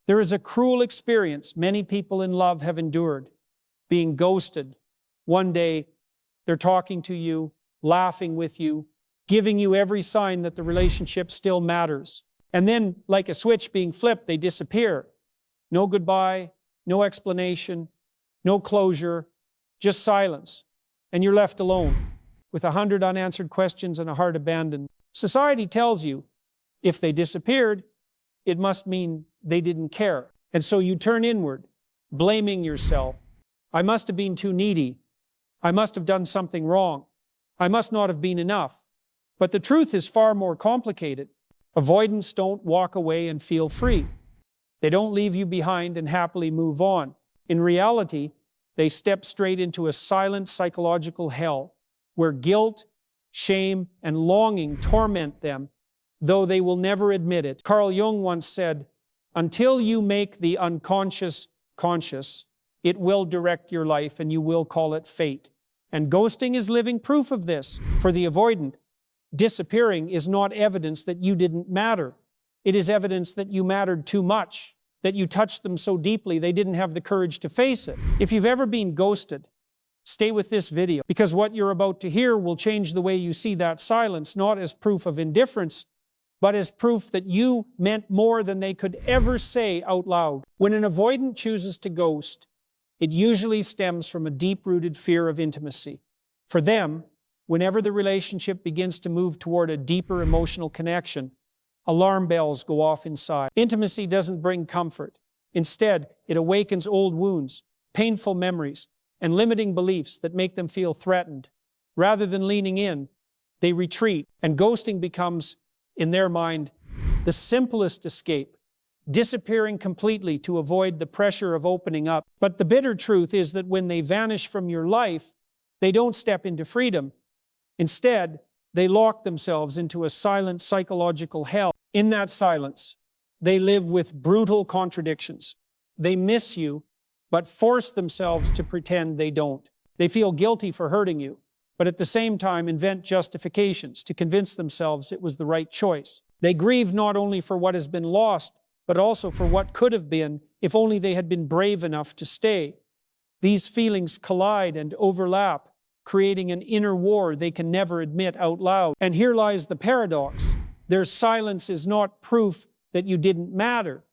There is a cruel experience many people in love have endured, being ghosted. One day, they're talking to you, laughing with you, giving you every sign that the relationship still matters. And then, like a switch being flipped, they disappear. No goodbye, no explanation, no closure, just silence. And you're left alone with 100 unanswered questions and a heart abandoned. Society tells you, if they disappeared, it must mean they didn't care. And so you turn inward, blaming yourself. I must have been too needy. I must have done something wrong. I must not have been enough. But the truth is far more complicated. Avoidants don't walk away and feel free. They don't leave you behind and happily move on. In reality, they step straight into a silent psychological hell where guilt, shame, and longing torment them, though they will never admit it. Carl Jung once said, "Until you make the unconscious conscious, it will direct your life and you will call it fate." And ghosting is living proof of this. For the avoidant, disappearing is not evidence that you didn't matter. It is evidence that you mattered too much, that you touched them so deeply they didn't have the courage to face it. If you've ever been ghosted, stay with this video, because what you're about to hear will change the way you see that silence, not as proof of indifference, but as proof that you meant more than they could ever say out loud. When an avoidant chooses to ghost, it usually stems from a deep-rooted fear of intimacy. For them, whenever the relationship begins to move toward a deeper emotional connection, alarm bells go off inside. Intimacy doesn't bring comfort. Instead, it awakens old wounds, painful memories, and limiting beliefs that make them feel threatened. Rather than leaning in, they retreat, and ghosting becomes, in their mind, the simplest escape, disappearing completely to avoid the pressure of opening up. But the bitter truth is that when they vanish from your life, they don't step into freedom. Instead, they lock themselves into a silent psychological hell. In that silence, they live with brutal contradictions. They miss you, but force themselves to pretend they don't. They feel guilty for hurting you, but at the same time invent justifications to convince themselves it was the right choice. They grieve not only for what has been lost, but also for what could have been if only they had been brave enough to stay. These feelings collide and overlap, creating an inner war they can never admit out loud. And here lies the paradox. Their silence is not proof that you didn't matter.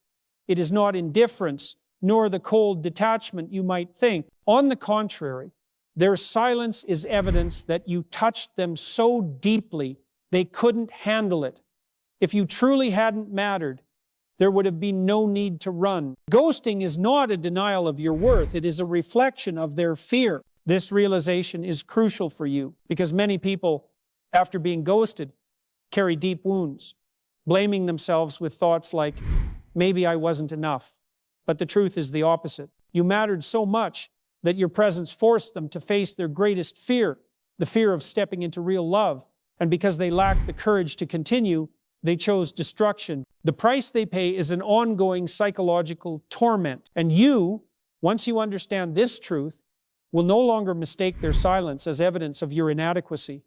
It is not indifference, nor the cold detachment you might think. On the contrary, their silence is evidence that you touched them so deeply they couldn't handle it. If you truly hadn't mattered, there would have been no need to run. Ghosting is not a denial of your worth. It is a reflection of their fear. This realization is crucial for you because many people, after being ghosted, carry deep wounds, blaming themselves with thoughts like, maybe I wasn't enough. But the truth is the opposite. You mattered so much that your presence forced them to face their greatest fear, the fear of stepping into real love. And because they lacked the courage to continue, they chose destruction. The price they pay is an ongoing psychological torment. And you, once you understand this truth, will no longer mistake their silence as evidence of your inadequacy.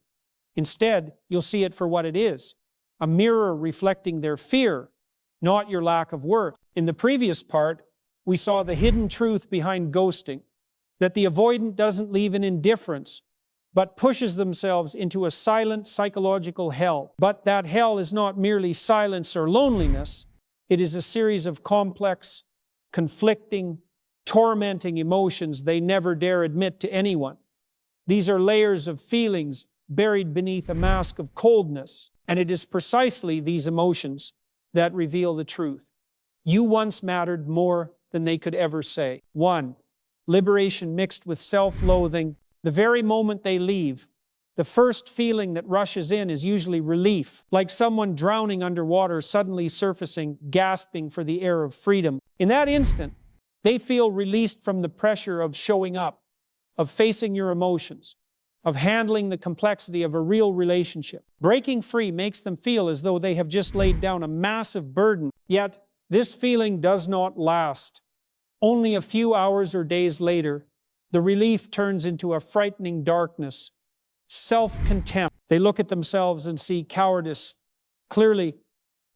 Instead, you'll see it for what it is, a mirror reflecting their fear, not your lack of worth. In the previous part, we saw the hidden truth behind ghosting, that the avoidant doesn't leave in indifference, but pushes themselves into a silent psychological hell. But that hell is not merely silence or loneliness. It is a series of complex, conflicting, tormenting emotions they never dare admit to anyone. These are layers of feelings buried beneath a mask of coldness, and it is precisely these emotions that reveal the truth. You once mattered more than they could ever say. 1. Liberation mixed with self-loathing. The very moment they leave, the first feeling that rushes in is usually relief, like someone drowning underwater suddenly surfacing, gasping for the air of freedom. In that instant, they feel released from the pressure of showing up, of facing your emotions, of handling the complexity of a real relationship. Breaking free makes them feel as though they have just laid down a massive burden. Yet, this feeling does not last. Only a few hours or days later, the relief turns into a frightening darkness, self-contempt. They look at themselves and see cowardice. Clearly,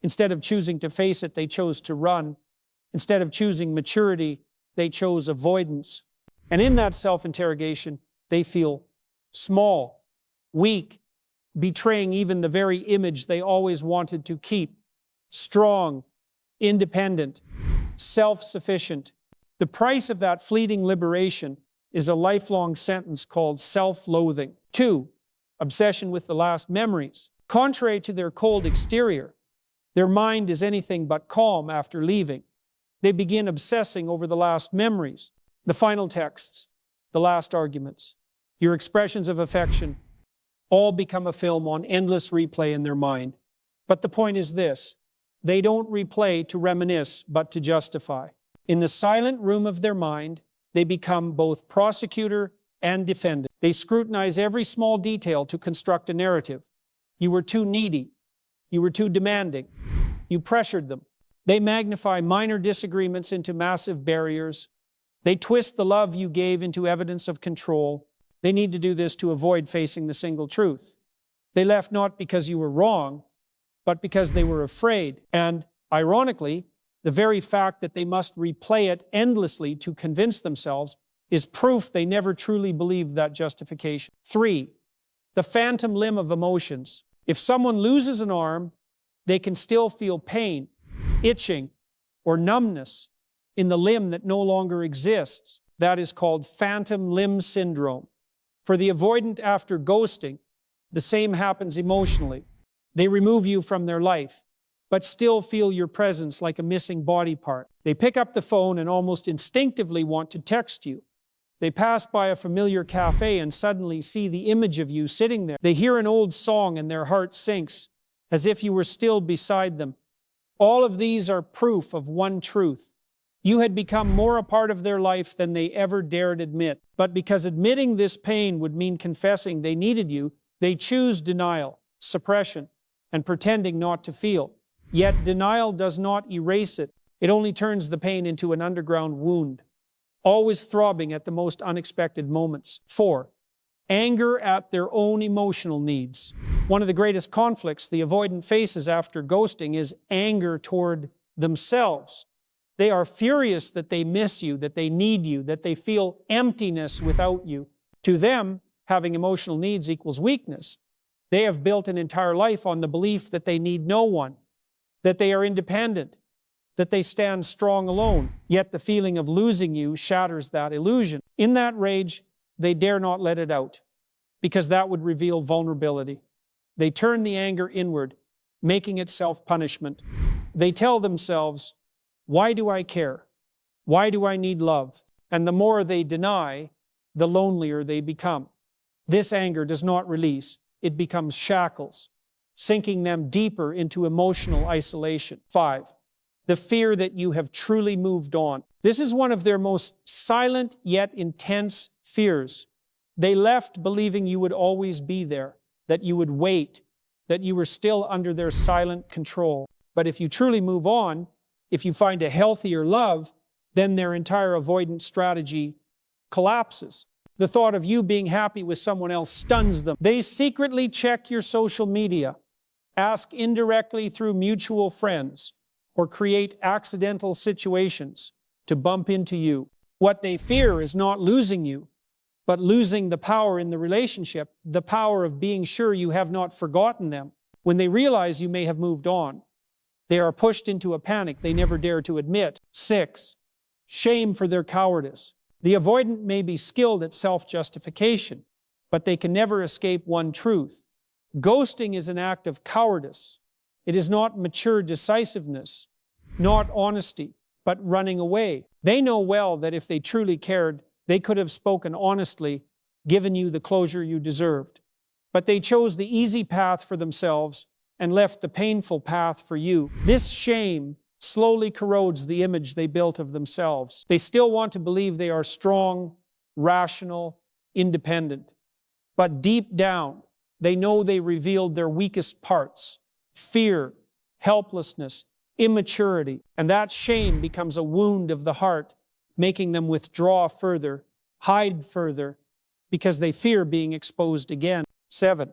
instead of choosing to face it, they chose to run. Instead of choosing maturity, they chose avoidance. And in that self-interrogation, they feel small, weak, betraying even the very image they always wanted to keep. Strong, independent, self-sufficient. The price of that fleeting liberation is a lifelong sentence called self-loathing. 2. Obsession with the last memories. Contrary to their cold exterior, their mind is anything but calm after leaving. They begin obsessing over the last memories, the final texts, the last arguments. Your expressions of affection all become a film on endless replay in their mind. But the point is this: they don't replay to reminisce, but to justify. In the silent room of their mind, they become both prosecutor and defendant. They scrutinize every small detail to construct a narrative. You were too needy. You were too demanding. You pressured them. They magnify minor disagreements into massive barriers. They twist the love you gave into evidence of control. They need to do this to avoid facing the single truth. They left not because you were wrong, but because they were afraid. And, ironically, the very fact that they must replay it endlessly to convince themselves is proof they never truly believed that justification. 3. The phantom limb of emotions. If someone loses an arm, they can still feel pain, itching, or numbness in the limb that no longer exists. That is called phantom limb syndrome. For the avoidant after ghosting, the same happens emotionally. They remove you from their life, but still feel your presence like a missing body part. They pick up the phone and almost instinctively want to text you. They pass by a familiar cafe and suddenly see the image of you sitting there. They hear an old song and their heart sinks, as if you were still beside them. All of these are proof of one truth. You had become more a part of their life than they ever dared admit. But because admitting this pain would mean confessing they needed you, they choose denial, suppression, and pretending not to feel. Yet denial does not erase it. It only turns the pain into an underground wound, always throbbing at the most unexpected moments. 4. Anger at their own emotional needs. One of the greatest conflicts the avoidant faces after ghosting is anger toward themselves. They are furious that they miss you, that they need you, that they feel emptiness without you. To them, having emotional needs equals weakness. They have built an entire life on the belief that they need no one, that they are independent, that they stand strong alone. Yet the feeling of losing you shatters that illusion. In that rage, they dare not let it out, because that would reveal vulnerability. They turn the anger inward, making it self-punishment. They tell themselves, "Why do I care? Why do I need love?" And the more they deny, the lonelier they become. This anger does not release. It becomes shackles, sinking them deeper into emotional isolation. 5. The fear that you have truly moved on. This is one of their most silent yet intense fears. They left believing you would always be there, that you would wait, that you were still under their silent control. But if you truly move on, if you find a healthier love, then their entire avoidance strategy collapses. The thought of you being happy with someone else stuns them. They secretly check your social media, ask indirectly through mutual friends, or create accidental situations to bump into you. What they fear is not losing you, but losing the power in the relationship, the power of being sure you have not forgotten them. When they realize you may have moved on, they are pushed into a panic they never dare to admit. 6. Shame for their cowardice. The avoidant may be skilled at self-justification, but they can never escape one truth. Ghosting is an act of cowardice. It is not mature decisiveness, not honesty, but running away. They know well that if they truly cared, they could have spoken honestly, given you the closure you deserved. But they chose the easy path for themselves and left the painful path for you. This shame slowly corrodes the image they built of themselves. They still want to believe they are strong, rational, independent. But deep down, they know they revealed their weakest parts: fear, helplessness, immaturity. And that shame becomes a wound of the heart, making them withdraw further, hide further, because they fear being exposed again. 7.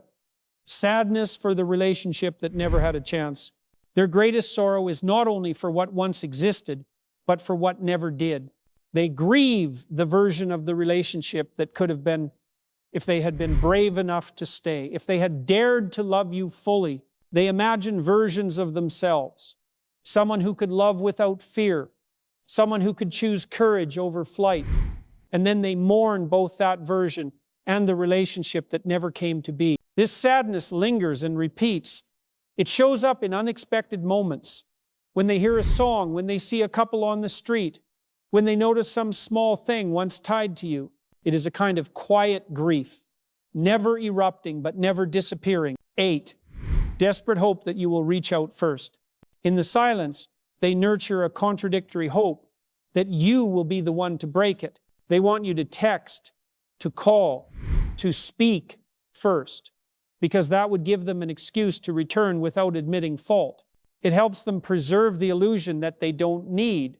Sadness for the relationship that never had a chance. Their greatest sorrow is not only for what once existed, but for what never did. They grieve the version of the relationship that could have been if they had been brave enough to stay, if they had dared to love you fully. They imagine versions of themselves, someone who could love without fear, someone who could choose courage over flight. And then they mourn both that version and the relationship that never came to be. This sadness lingers and repeats. It shows up in unexpected moments. When they hear a song, when they see a couple on the street, when they notice some small thing once tied to you. It is a kind of quiet grief, never erupting but never disappearing. 8. Desperate hope that you will reach out first. In the silence, they nurture a contradictory hope that you will be the one to break it. They want you to text, to call, to speak first, because that would give them an excuse to return without admitting fault. It helps them preserve the illusion that they don't need,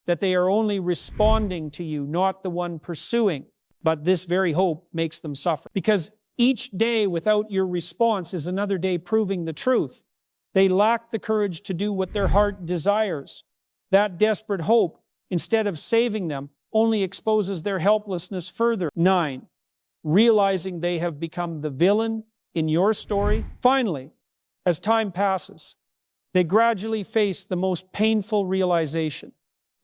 that they are only responding to you, not the one pursuing. But this very hope makes them suffer, because each day without your response is another day proving the truth. They lack the courage to do what their heart desires. That desperate hope, instead of saving them, only exposes their helplessness further. 9. Realizing they have become the villain in your story. Finally, as time passes, they gradually face the most painful realization.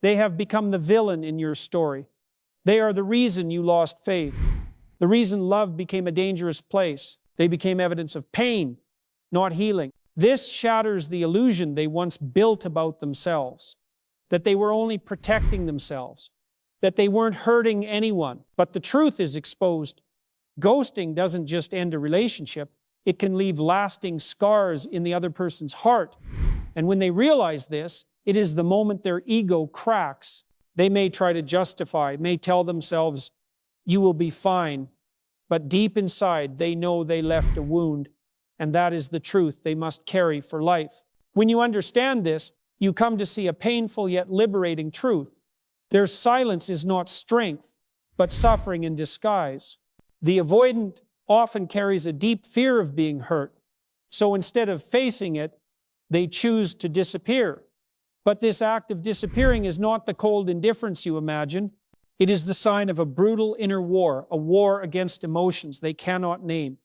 They have become the villain in your story. They are the reason you lost faith, the reason love became a dangerous place. They became evidence of pain, not healing. This shatters the illusion they once built about themselves, that they were only protecting themselves, that they weren't hurting anyone. But the truth is exposed. Ghosting doesn't just end a relationship, it can leave lasting scars in the other person's heart. And when they realize this, it is the moment their ego cracks. They may try to justify, may tell themselves, you will be fine. But deep inside, they know they left a wound, and that is the truth they must carry for life. When you understand this, you come to see a painful yet liberating truth. Their silence is not strength, but suffering in disguise. The avoidant often carries a deep fear of being hurt, so instead of facing it, they choose to disappear. But this act of disappearing is not the cold indifference you imagine. It is the sign of a brutal inner war, a war against emotions they cannot name,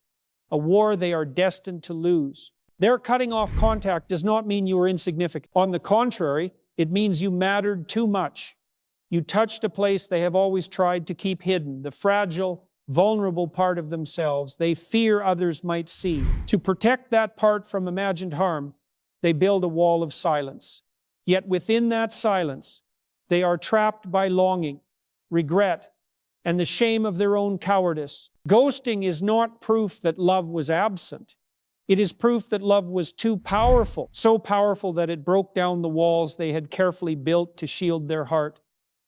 a war they are destined to lose. Their cutting off contact does not mean you are insignificant. On the contrary, it means you mattered too much. You touched a place they have always tried to keep hidden, the fragile, vulnerable part of themselves they fear others might see. To protect that part from imagined harm, they build a wall of silence. Yet within that silence, they are trapped by longing, regret, and the shame of their own cowardice. Ghosting is not proof that love was absent. It is proof that love was too powerful, so powerful that it broke down the walls they had carefully built to shield their heart,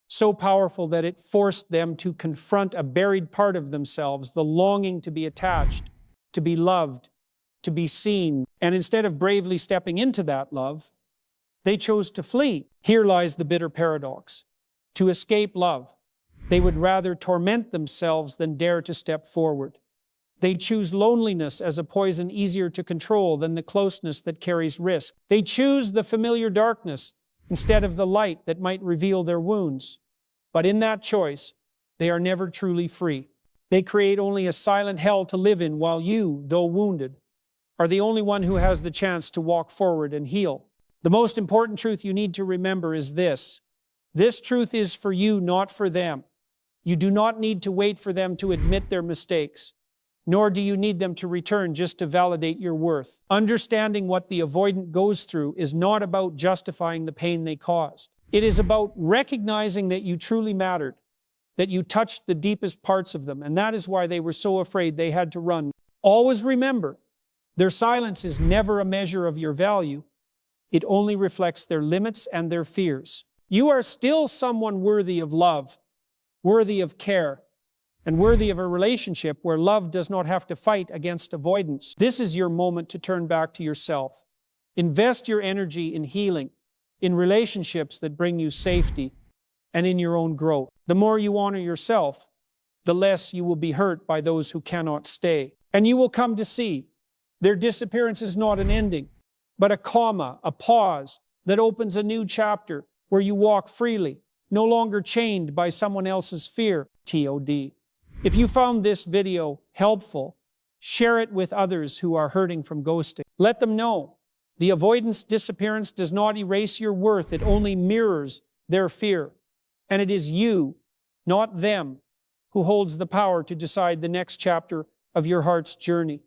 so powerful that it forced them to confront a buried part of themselves, the longing to be attached, to be loved, to be seen. And instead of bravely stepping into that love, they chose to flee. Here lies the bitter paradox. To escape love, they would rather torment themselves than dare to step forward. They choose loneliness as a poison easier to control than the closeness that carries risk. They choose the familiar darkness instead of the light that might reveal their wounds. But in that choice, they are never truly free. They create only a silent hell to live in while you, though wounded, are the only one who has the chance to walk forward and heal. The most important truth you need to remember is this. This truth is for you, not for them. You do not need to wait for them to admit their mistakes, nor do you need them to return just to validate your worth. Understanding what the avoidant goes through is not about justifying the pain they caused. It is about recognizing that you truly mattered, that you touched the deepest parts of them, and that is why they were so afraid they had to run. Always remember, their silence is never a measure of your value. It only reflects their limits and their fears. You are still someone worthy of love, worthy of care, and worthy of a relationship where love does not have to fight against avoidance. This is your moment to turn back to yourself. Invest your energy in healing, in relationships that bring you safety, and in your own growth. The more you honor yourself, the less you will be hurt by those who cannot stay. And you will come to see their disappearance is not an ending, but a comma, a pause that opens a new chapter where you walk freely, no longer chained by someone else's fear, TOD. If you found this video helpful, share it with others who are hurting from ghosting. Let them know the avoidance disappearance does not erase your worth, it only mirrors their fear. And it is you, not them, who holds the power to decide the next chapter of your heart's journey.